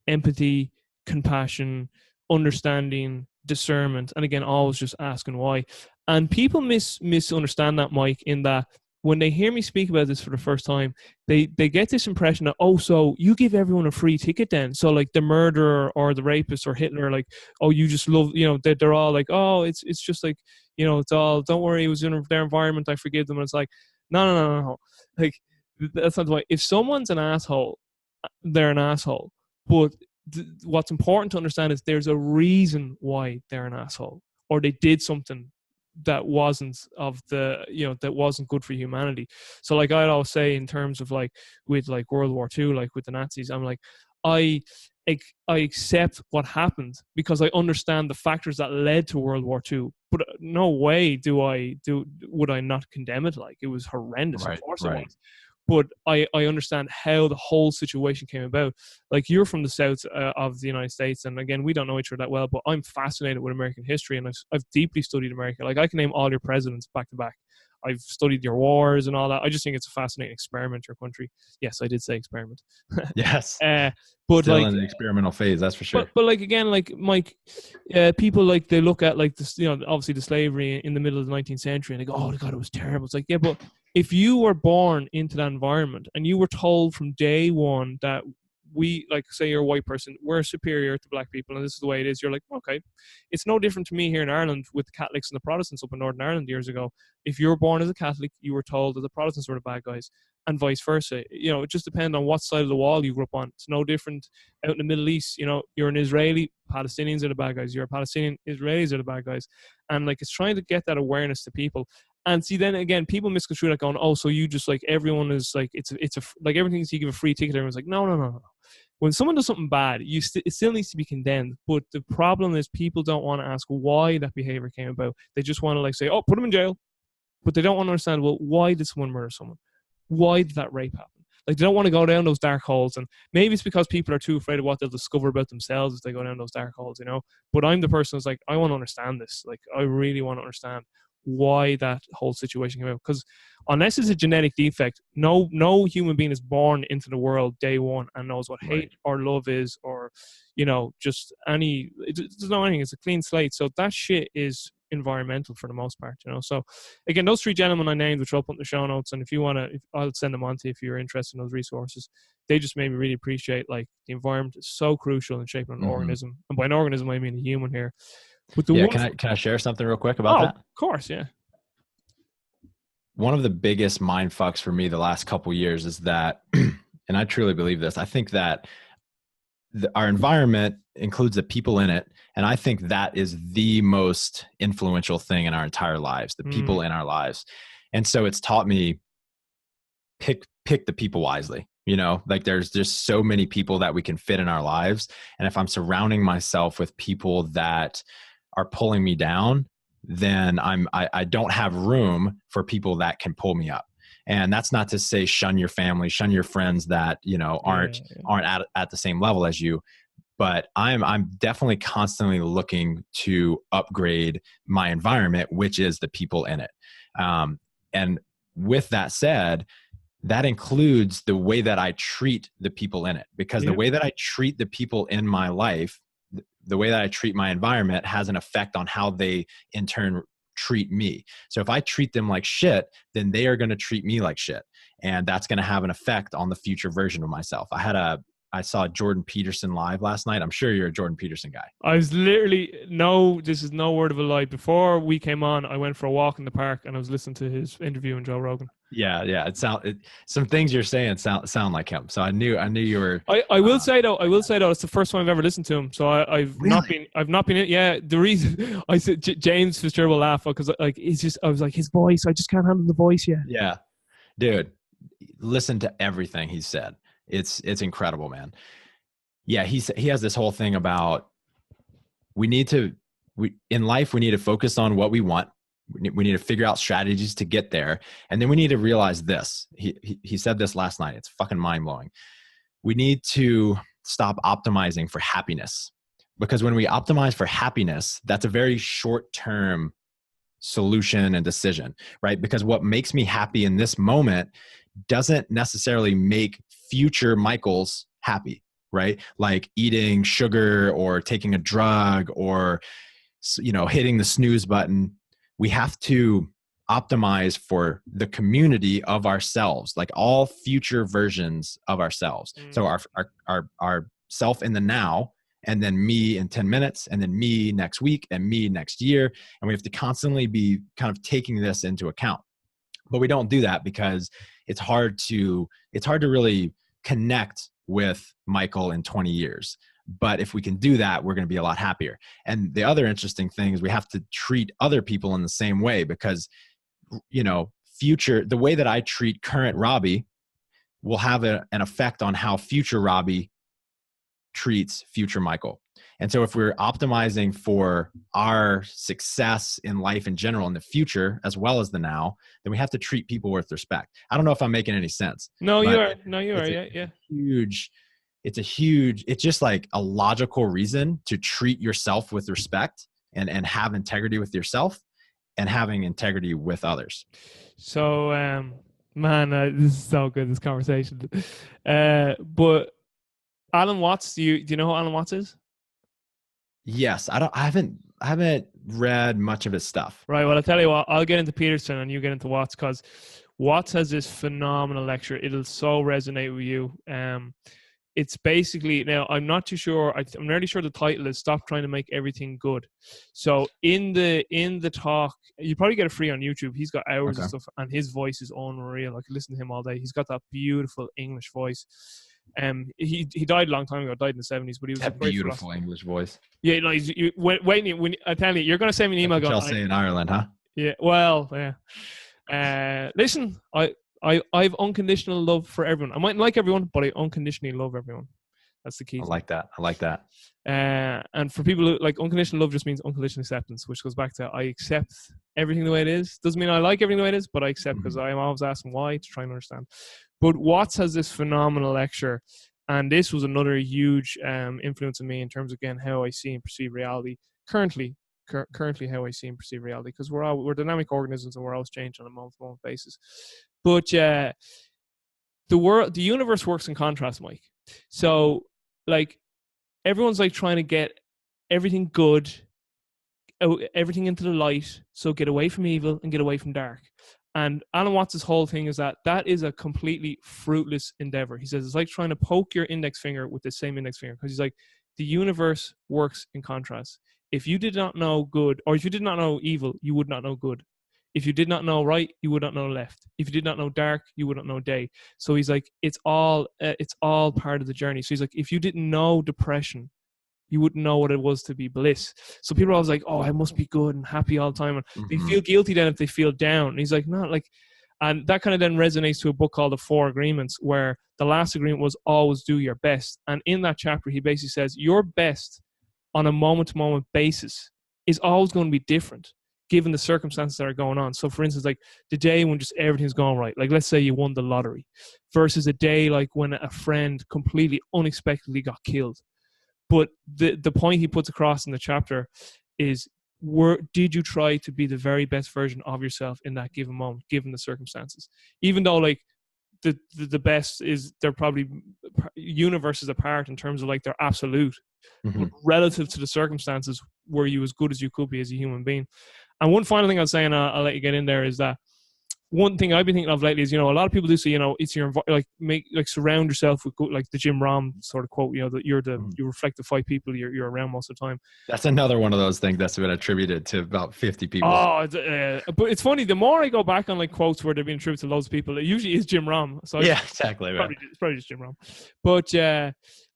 empathy, compassion, understanding, discernment, and again, always just asking why. And people misunderstand that, Mike, in that when they hear me speak about this for the first time, they get this impression that, oh, so you give everyone a free ticket then. So like the murderer or the rapist or Hitler, like, oh, you just love, they're all like, oh, it's just like, it's all, don't worry, it was in their environment, I forgive them. And it's like, No. Like, that's not the way. If someone's an asshole, they're an asshole. But what's important to understand is there's a reason why they're an asshole, or they did something that wasn't that wasn't good for humanity. So like I'd always say, in terms of like with like World War II, like with the Nazis, I'm like, I I accept what happened because I understand the factors that led to World War II. But no way would I not condemn it. Like, it was horrendous. Right, Of course it right. was. But I understand how the whole situation came about. Like, you're from the south of the United States, and again, we don't know each other that well, but I'm fascinated with American history, and I've deeply studied America. Like, I can name all your presidents back to back. I've studied your wars and all that. I just think it's a fascinating experiment, your country. Yes, I did say experiment. Yes. But Still like, in the experimental phase, that's for sure. but like, again, like, Mike, people, like, they look at like this, obviously the slavery in the middle of the 19th century, and they go, "Oh God, it was terrible." It's like, yeah, but if you were born into that environment and you were told from day one that we, like, say you're a white person, we're superior to black people, and this is the way it is, you're like, okay, it's no different to me here in Ireland with the Catholics and the Protestants up in Northern Ireland years ago. If you were born as a Catholic, you were told that the Protestants were the bad guys, and vice versa. It just depends on what side of the wall you grew up on. It's no different out in the Middle East. You're an Israeli, Palestinians are the bad guys. You're a Palestinian, Israelis are the bad guys. And like, it's trying to get that awareness to people. And see, then again, people misconstrue that, going, "Oh, so you just, like, everyone is like, it's like everything's, you give a free ticket." Everyone's like, no. When someone does something bad, it still needs to be condemned. But the problem is, people don't want to ask why that behavior came about. They just want to, like, say, "Oh, put them in jail," but they don't want to understand, well, why did someone murder someone? Why did that rape happen? Like, they don't want to go down those dark holes, and maybe it's because people are too afraid of what they'll discover about themselves if they go down those dark holes. But I'm the person who's like, I want to understand this. Like, I really want to understand why that whole situation came out. Because unless it's a genetic defect, no human being is born into the world day one and knows what hate or love is, or just there's no anything. It's a clean slate. So that shit is environmental for the most part. So again, those three gentlemen I named, which I'll put in the show notes, and if you want to, I'll send them on to you if you're interested in those resources. They just made me really appreciate, like, the environment is so crucial in shaping an organism, and by an organism I mean a human here. But can I share something real quick about that? Of course, yeah. One of the biggest mind fucks for me the last couple years is that, and I truly believe this, I think that our environment includes the people in it, and I think that is the most influential thing in our entire lives, the people in our lives. And so it's taught me, pick the people wisely. Like, there's just so many people that we can fit in our lives, and if I'm surrounding myself with people that are pulling me down, then I don't have room for people that can pull me up. And that's not to say shun your family, shun your friends that aren't at the same level as you. But I'm definitely constantly looking to upgrade my environment, which is the people in it. And with that said, that includes the way that I treat the people in it, because the way that I treat the people in my life, the way that I treat my environment, has an effect on how they in turn treat me. So if I treat them like shit, then they are going to treat me like shit. And that's going to have an effect on the future version of myself. I saw Jordan Peterson live last night. I'm sure you're a Jordan Peterson guy. I was literally, this is no word of a lie. Before we came on, I went for a walk in the park and I was listening to his interview with Joe Rogan. Yeah. Some things you're saying sound like him. So I knew you were. I will say though, it's the first time I've ever listened to him. So I've not been in. Yeah, the reason I said James Fitzgerald will laugh because, like, I was like, his voice. I just can't handle the voice yet. Yeah, dude, listen to everything he said. It's incredible, man. Yeah, he has this whole thing about in life we need to focus on what we want. We need to figure out strategies to get there. And then we need to realize this. He said this last night. It's fucking mind blowing. We need to stop optimizing for happiness, because when we optimize for happiness, that's a very short-term solution and decision, right? Because what makes me happy in this moment doesn't necessarily make future Michaels happy, right? Like eating sugar or taking a drug or, hitting the snooze button. We have to optimize for the community of ourselves, like all future versions of ourselves. So our self in the now, and then me in 10 minutes, and then me next week, and me next year. And we have to constantly be kind of taking this into account. But we don't do that because it's hard to really connect with Michael in 20 years. But if we can do that, we're going to be a lot happier. And the other interesting thing is we have to treat other people in the same way, because, you know, the way that I treat current Robbie will have an effect on how future Robbie treats future Michael. And so if we're optimizing for our success in life in general in the future as well as the now, then we have to treat people with respect. I don't know if I'm making any sense. No, you are. No, you are. Yeah. It's just like a logical reason to treat yourself with respect and have integrity with yourself and having integrity with others. So, man, this is so good, this conversation. But Alan Watts, do you know who Alan Watts is? Yes, I haven't read much of his stuff. Right. Well, I'll tell you what, I'll get into Peterson and you get into Watts, because Watts has this phenomenal lecture. It'll so resonate with you. It's basically, now I'm not too sure, I'm nearly sure the title is Stop Trying to Make Everything Good. So in the talk, you probably get it free on YouTube. He's got hours of stuff, and his voice is unreal. I could listen to him all day. He's got that beautiful English voice. He died a long time ago, died in the 70s, but he was that beautiful English voice. Yeah, no, when I tell you, you're going to send me an email. That's what y'all say in Ireland, huh? Yeah, well, yeah. Listen, I've unconditional love for everyone. I mightn't like everyone, but I unconditionally love everyone. That's the key. I like that. And for people who, like, unconditional love just means unconditional acceptance, which goes back to I accept everything the way it is. Doesn't mean I like everything the way it is, but I accept, because I'm always asking why, to try and understand. But Watts has this phenomenal lecture, and this was another huge influence on me in terms of, again, how I see and perceive reality currently how I see and perceive reality, because we're dynamic organisms and we're always changing on a moment-to-moment basis. But the universe works in contrast, Mike. So, like, everyone's like trying to get everything good, everything into the light, so get away from evil and get away from dark. And Alan Watts' whole thing is that is a completely fruitless endeavor. He says it's like trying to poke your index finger with the same index finger, because he's like, the universe works in contrast. If you did not know good, or if you did not know evil, you would not know good. If you did not know right, you would not know left. If you did not know dark, you would not know day. So he's like, it's all part of the journey. So he's like, if you didn't know depression, you wouldn't know what it was to be bliss. So people are always like, oh, I must be good and happy all the time. And they feel guilty then if they feel down. And he's like, no, like, and that kind of then resonates to a book called The Four Agreements, where the last agreement was always do your best. And in that chapter, he basically says your best on a moment-to-moment basis is always going to be different given the circumstances that are going on. So for instance, like the day when just everything's going right, like let's say you won the lottery, versus a day like when a friend completely unexpectedly got killed. But the point he puts across in the chapter is, did you try to be the very best version of yourself in that given moment, given the circumstances? Even though like the best is, they're probably universes apart in terms of like they're absolute, but relative to the circumstances, were you as good as you could be as a human being? And one final thing I'll say, and I'll let you get in there, is that one thing I've been thinking of lately is, you know, a lot of people do say, you know, it's your surround yourself with like the Jim Rohn sort of quote, you know, that you reflect the 5 people you're around most of the time. That's another one of those things that's been attributed to about 50 people. Oh, but it's funny. The more I go back on like quotes where they've been attributed to loads of people, it usually is Jim Rohn. So yeah, exactly. It's probably just Jim Rohn. But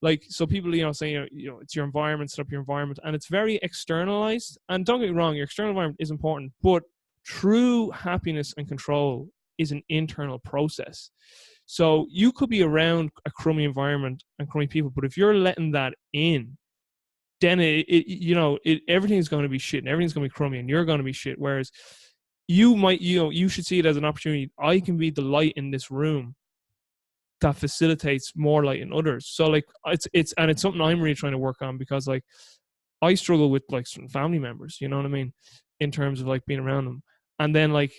like, so people, you know, saying, you know, it's your environment, set up your environment, and it's very externalized. And don't get me wrong, your external environment is important, but true happiness and control is an internal process. So you could be around a crummy environment and crummy people, but if you're letting that in, then everything's going to be shit and everything's going to be crummy and you're going to be shit. Whereas you should see it as an opportunity. I can be the light in this room that facilitates more light in others. So like it's something I'm really trying to work on, because like I struggle with like certain family members, you know what I mean, in terms of like being around them. And then like,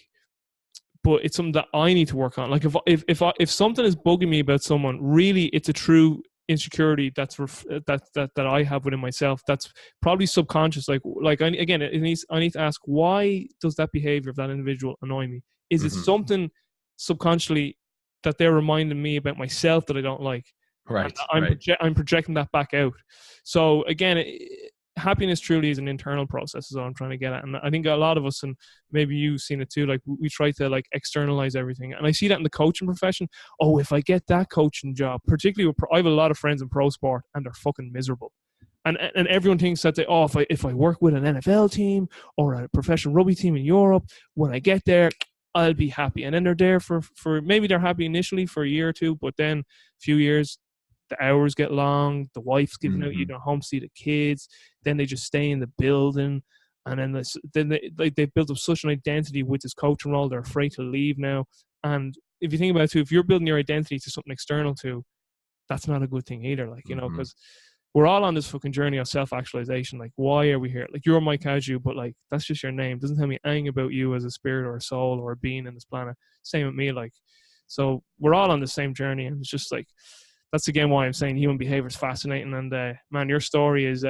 but it's something that I need to work on. Like if something is bugging me about someone, really it's a true insecurity that I have within myself. That's probably subconscious. Like I need to ask, why does that behavior of that individual annoy me? Is it something subconsciously that they're reminding me about myself that I don't like? Right. I'm projecting that back out. So again, happiness truly is an internal process is what I'm trying to get at. And I think a lot of us, and maybe you've seen it too, like we try to like externalize everything. And I see that in the coaching profession. Oh, if I get that coaching job, particularly with I have a lot of friends in pro sport and they're fucking miserable. And everyone thinks that if I work with an NFL team or a professional rugby team in Europe, when I get there, I'll be happy. And then they're there for maybe they're happy initially for a year or two, but then a few years, the hours get long, the wife's giving out, you know, home to see the kids, then they just stay in the building, and then they build up such an identity with this coaching role, they're afraid to leave now. And if you think about it too, if you're building your identity to something external too, that's not a good thing either, like, you know, because we're all on this fucking journey of self-actualization. Like, why are we here? Like, you're Mike Caju, but like, that's just your name. It doesn't tell me anything about you as a spirit or a soul or a being in this planet. Same with me, like, so we're all on the same journey, and it's just like, that's again why I'm saying human behavior is fascinating. And man, your story is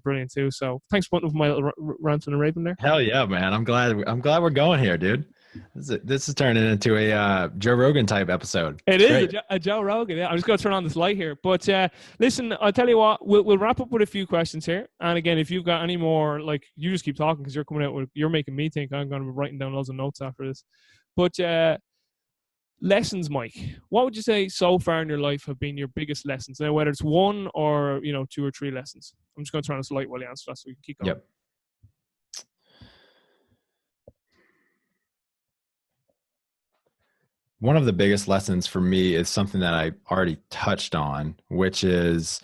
brilliant too. So thanks for putting up my little rant and raving there. Hell yeah, man! I'm glad we're going here, dude. This is turning into a Joe Rogan type episode. It is a Joe Rogan. Yeah, I'm just going to turn on this light here. But listen, I'll tell you what, we'll wrap up with a few questions here. And again, if you've got any more, like, you just keep talking because you're making me think. I'm going to be writing down loads of notes after this. But lessons, Mike, what would you say so far in your life have been your biggest lessons? Now, whether it's one or, you know, 2 or 3 lessons. I'm just going to turn on this light while you answer that so we can keep going. Yep. One of the biggest lessons for me is something that I already touched on, which is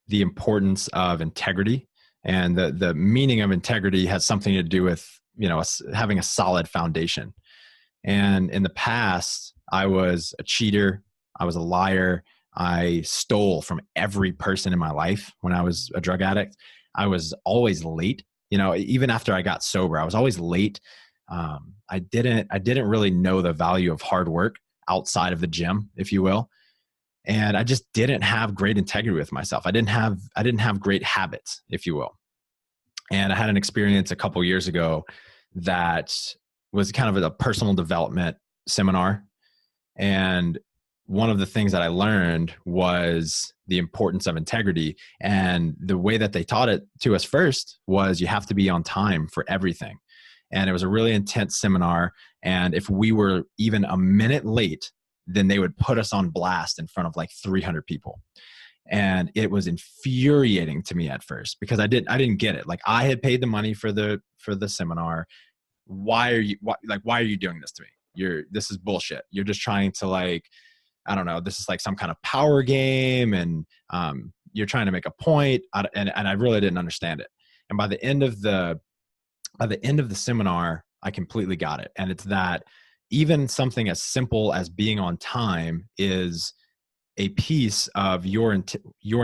the importance of integrity. And the meaning of integrity has something to do with, you know, having a solid foundation. And in the past, I was a cheater. I was a liar. I stole from every person in my life when I was a drug addict. I was always late. You know, even after I got sober, I was always late. I didn't really know the value of hard work outside of the gym, if you will. And I just didn't have great integrity with myself. I didn't have great habits, if you will. And I had an experience a couple years ago that was kind of a personal development seminar. And one of the things that I learned was the importance of integrity. And the way that they taught it to us first was you have to be on time for everything. And it was a really intense seminar. And if we were even a minute late, then they would put us on blast in front of like 300 people. And it was infuriating to me at first because I didn't get it. Like, I had paid the money for the seminar. Why are you doing this to me? This is bullshit. You're just trying to, like, I don't know, this is like some kind of power game, and you're trying to make a point. And I really didn't understand it. And by the end of the seminar, I completely got it. And it's that even something as simple as being on time is a piece of your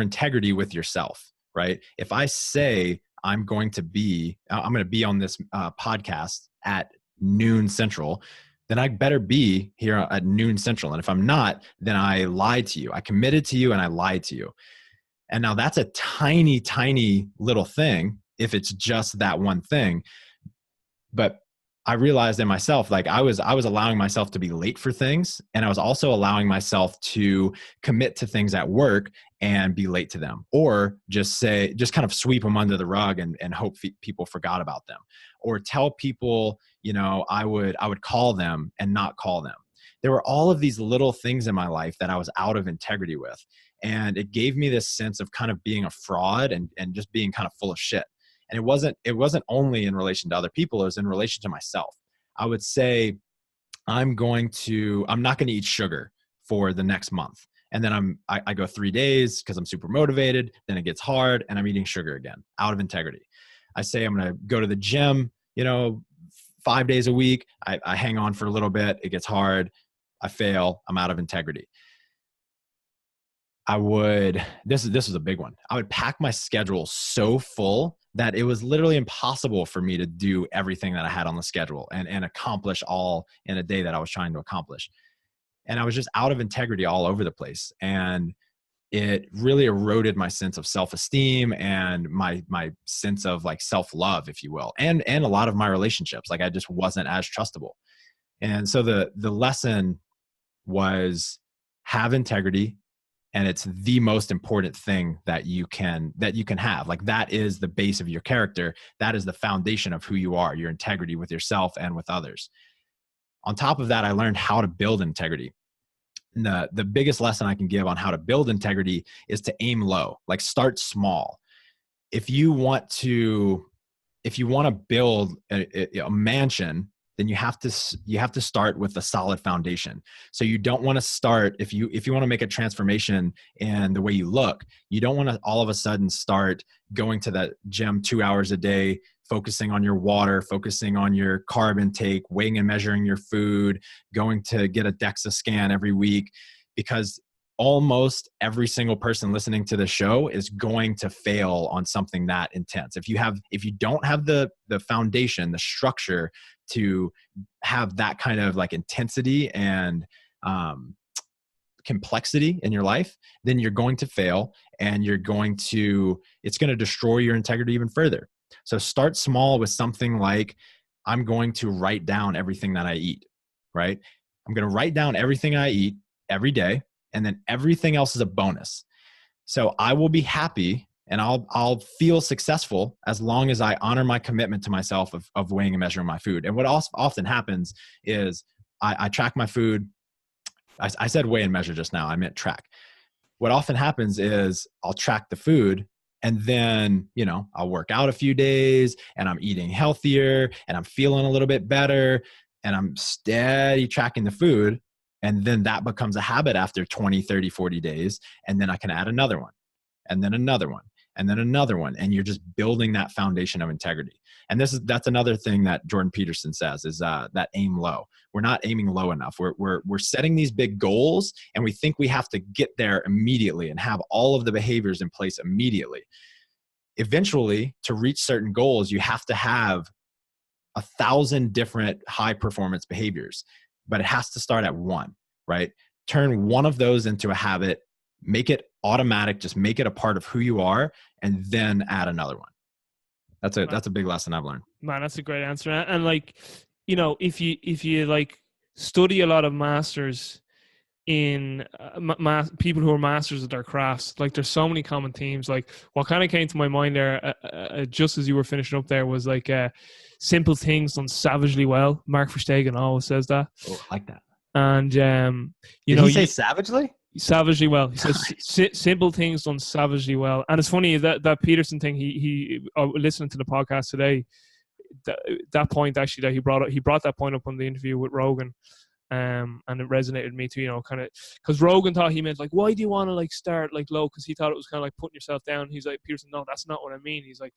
integrity with yourself, right? If I say I'm going to be on this podcast at noon Central, then I better be here at noon Central. And if I'm not, then I lied to you. I committed to you and I lied to you. And now that's a tiny, tiny little thing if it's just that one thing. But I realized in myself, like, I was allowing myself to be late for things. And I was also allowing myself to commit to things at work and be late to them, or just kind of sweep them under the rug and hope people forgot about them, or tell people, you know, I would call them and not call them. There were all of these little things in my life that I was out of integrity with. And it gave me this sense of kind of being a fraud and just being kind of full of shit. And it wasn't only in relation to other people, it was in relation to myself. I would say, I'm not going to eat sugar for the next month. And then I go 3 days because I'm super motivated. Then it gets hard and I'm eating sugar again, out of integrity. I say I'm going to go to the gym, 5 days a week. I hang on for a little bit. It gets hard. I fail. I'm out of integrity. This is a big one. I would pack my schedule so full that it was literally impossible for me to do everything that I had on the schedule and accomplish all in a day that I was trying to accomplish. And I was just out of integrity all over the place. And it really eroded my sense of self-esteem and my sense of, like, self-love, if you will, and a lot of my relationships. Like, I just wasn't as trustable. And so the lesson was, have integrity, and it's the most important thing that you can have. Like, that is the base of your character. That is the foundation of who you are, your integrity with yourself and with others. On top of that, I learned how to build integrity. And the biggest lesson I can give on how to build integrity is to aim low. Like, start small. If you want to build a mansion, then you have to start with a solid foundation. So you don't want to start, if you want to make a transformation in the way you look, you don't want to all of a sudden start going to the gym 2 hours a day, focusing on your water, focusing on your carb intake, weighing and measuring your food, going to get a DEXA scan every week, because almost every single person listening to the show is going to fail on something that intense. If you don't have the foundation, the structure to have that kind of like intensity and complexity in your life, then you're going to fail, and it's going to destroy your integrity even further. So start small with something like, I'm going to write down everything that I eat, right? I'm going to write down everything I eat every day, and then everything else is a bonus. So I will be happy and I'll feel successful as long as I honor my commitment to myself of weighing and measuring my food. And what often happens is I track my food. I said weigh and measure just now. I meant track. What often happens is I'll track the food, and then, I'll work out a few days and I'm eating healthier and I'm feeling a little bit better, and I'm steady tracking the food. And then that becomes a habit after 20, 30, 40 days. And then I can add another one, and then another one, and then another one. And you're just building that foundation of integrity. And that's another thing that Jordan Peterson says is that aim low. We're not aiming low enough. We're setting these big goals, and we think we have to get there immediately and have all of the behaviors in place immediately. Eventually, to reach certain goals, you have to have 1,000 different high performance behaviors, but it has to start at one, right? Turn one of those into a habit, make it automatic, just make it a part of who you are, and then add another one. That's a big lesson I've learned. Man, that's a great answer. And like, if you like study a lot of masters in people who are masters of their crafts, like there's so many common themes. Like what kind of came to my mind there just as you were finishing up there was like simple things done savagely well. Mark Verstegen always says that. Oh, I like that. And Did he say savagely? Savagely well. He says simple things done savagely well. And it's funny that Peterson thing. He listening to the podcast today. That point actually that he brought that point up on the interview with Rogan. And it resonated with me too, kind of, because Rogan thought he meant like, why do you want to like start like low? Because he thought it was kind of like putting yourself down. He's like, Peterson, no, that's not what I mean. He's like,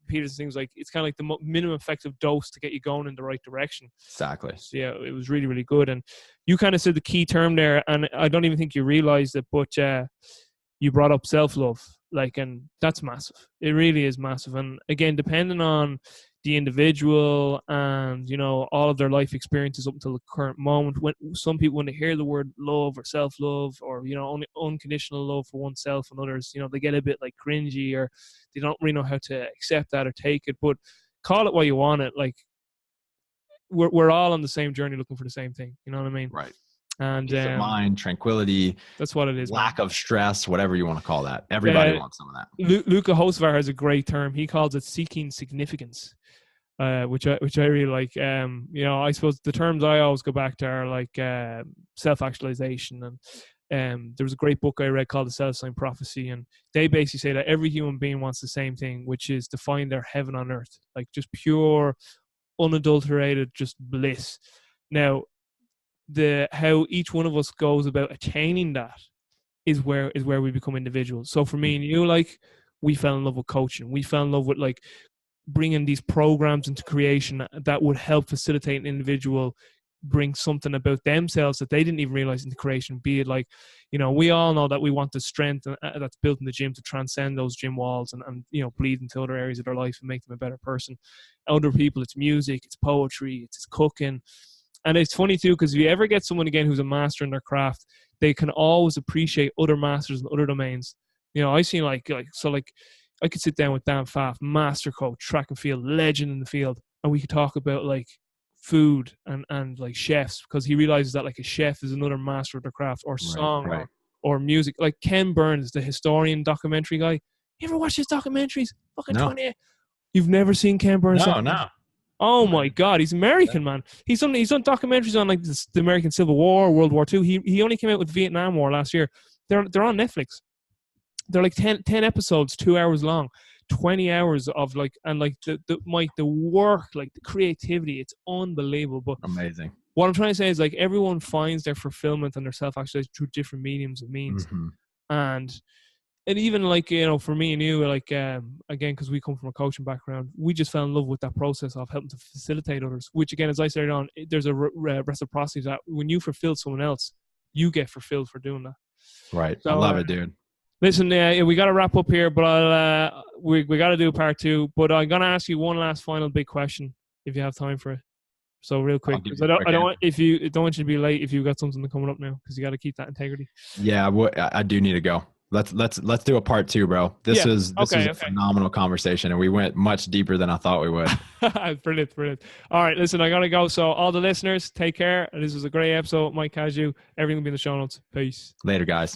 Peterson things like it's kind of like the minimum effective dose to get you going in the right direction. Exactly. So yeah, it was really, really good. And you kind of said the key term there, and I don't even think you realized it, but you brought up self-love, like, and that's massive. It really is massive. And again, depending on the individual and all of their life experiences up until the current moment, when some people, when they hear the word love or self-love or only unconditional love for oneself and others, they get a bit like cringy, or they don't really know how to accept that or take it. But call it what you want it. Like we're all on the same journey looking for the same thing, you know what I mean? Right. And peace of mind, tranquility, that's what it is, lack of stress, whatever you want to call that. Everybody wants some of that. Luca Hosvar has a great term. He calls it seeking significance, which I really like. I suppose the terms I always go back to are like self-actualization. And there was a great book I read called The Celestine Prophecy, and they basically say that every human being wants the same thing, which is to find their heaven on earth, like just pure, unadulterated, just bliss. Now, how each one of us goes about attaining that is where we become individuals. So for me and you, like, we fell in love with coaching. We fell in love with like bringing these programs into creation that would help facilitate an individual bring something about themselves that they didn't even realize into creation. Be it like, we all know that we want the strength that's built in the gym to transcend those gym walls and bleed into other areas of their life and make them a better person. Other people, it's music, it's poetry, it's cooking. And it's funny too, because if you ever get someone again who's a master in their craft, they can always appreciate other masters in other domains. I've seen like I could sit down with Dan Pfaff, master coach, track and field, legend in the field, and we could talk about like food and like chefs, because he realizes that like a chef is another master of their craft, or song, right. or music. Like Ken Burns, the historian documentary guy. You ever watch his documentaries? Fucking No. 28. You've never seen Ken Burns? No. Oh my God, he's American, man. He's done documentaries on like the American Civil War, World War II. He only came out with Vietnam War last year. They're on Netflix. They're like 10 episodes, 2 hours long, 20 hours of like, and like the work, like the creativity, it's unbelievable. But amazing. What I'm trying to say is like everyone finds their fulfillment and their self-actualization through different mediums and means. Mm-hmm. And even like, you know, for me and you, like, again, because we come from a coaching background, we just fell in love with that process of helping to facilitate others, which again, as I said on, there's a reciprocity that when you fulfill someone else, you get fulfilled for doing that. Right. So, I love it, dude. Listen, we got to wrap up here, but we got to do part 2, but I'm going to ask you one last final big question if you have time for it. So real quick, because I don't want you to be late if you got something coming up now, because you got to keep that integrity. Yeah, I do need to go. Let's do a part 2, bro. This is a phenomenal conversation, and we went much deeper than I thought we would. Brilliant. All right, listen, I gotta go. So all the listeners, take care. This was a great episode. Mike Caju. Everything will be in the show notes. Peace. Later, guys.